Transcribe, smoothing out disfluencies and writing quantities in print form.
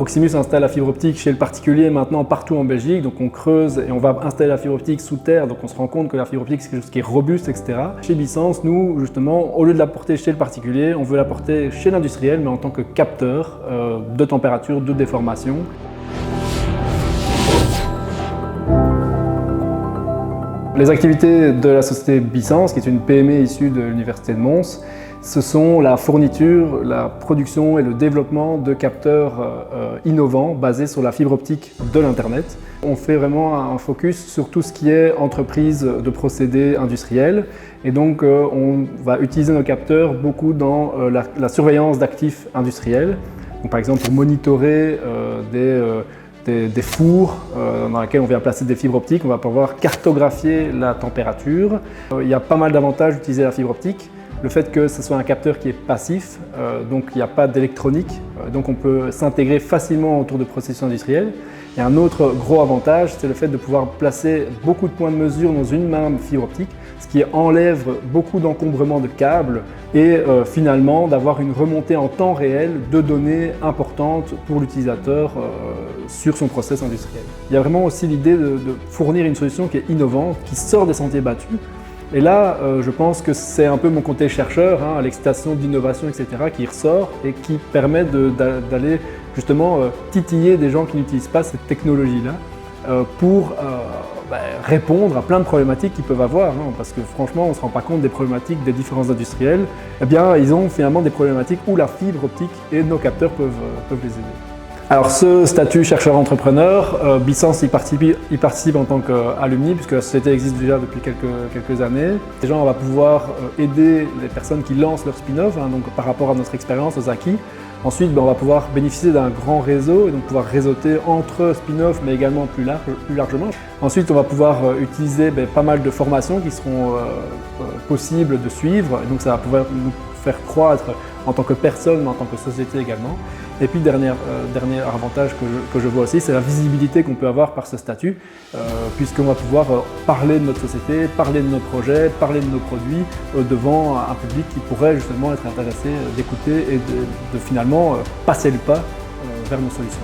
Proximus installe la fibre optique chez le particulier maintenant partout en Belgique, donc on creuse et on va installer la fibre optique sous terre, donc on se rend compte que la fibre optique c'est quelque chose qui est robuste, etc. Chez Bissens, nous justement, au lieu de la porter chez le particulier, on veut la porter chez l'industriel, mais en tant que capteur de température, de déformation. Les activités de la société Bissens, qui est une PME issue de l'Université de Mons, ce sont la fourniture, la production et le développement de capteurs innovants basés sur la fibre optique de l'Internet. On fait vraiment un focus sur tout ce qui est entreprise de procédés industriels et donc on va utiliser nos capteurs beaucoup dans la surveillance d'actifs industriels. Donc, par exemple pour monitorer des fours dans lesquels on vient placer des fibres optiques, on va pouvoir cartographier la température. Il y a pas mal d'avantages d'utiliser la fibre optique. Le fait que ce soit un capteur qui est passif, donc il n'y a pas d'électronique, donc on peut s'intégrer facilement autour de processus industriels. Et un autre gros avantage, c'est le fait de pouvoir placer beaucoup de points de mesure dans une même fibre optique, ce qui enlève beaucoup d'encombrement de câbles et finalement d'avoir une remontée en temps réel de données importantes pour l'utilisateur sur son process industriel. Il y a vraiment aussi l'idée de fournir une solution qui est innovante, qui sort des sentiers battus. Et là, je pense que c'est un peu mon côté chercheur, à l'excitation d'innovation, etc., qui ressort et qui permet d'aller justement titiller des gens qui n'utilisent pas cette technologie-là pour répondre à plein de problématiques qu'ils peuvent avoir. Parce que franchement, on ne se rend pas compte des problématiques des différents industriels. Eh bien, ils ont finalement des problématiques où la fibre optique et nos capteurs peuvent les aider. Alors ce statut chercheur-entrepreneur, Bissens y participe en tant qu'alumni puisque la société existe déjà depuis quelques années. Déjà on va pouvoir aider les personnes qui lancent leur spin-off, donc par rapport à notre expérience, aux acquis. Ensuite on va pouvoir bénéficier d'un grand réseau et donc pouvoir réseauter entre spin-off mais également plus largement. Ensuite on va pouvoir utiliser pas mal de formations qui seront possibles de suivre et donc ça va pouvoir nous faire croître en tant que personne mais en tant que société également. Et puis dernier avantage que je vois aussi, c'est la visibilité qu'on peut avoir par ce statut, puisqu'on va pouvoir parler de notre société, parler de nos projets, parler de nos produits devant un public qui pourrait justement être intéressé d'écouter et de finalement passer le pas vers nos solutions.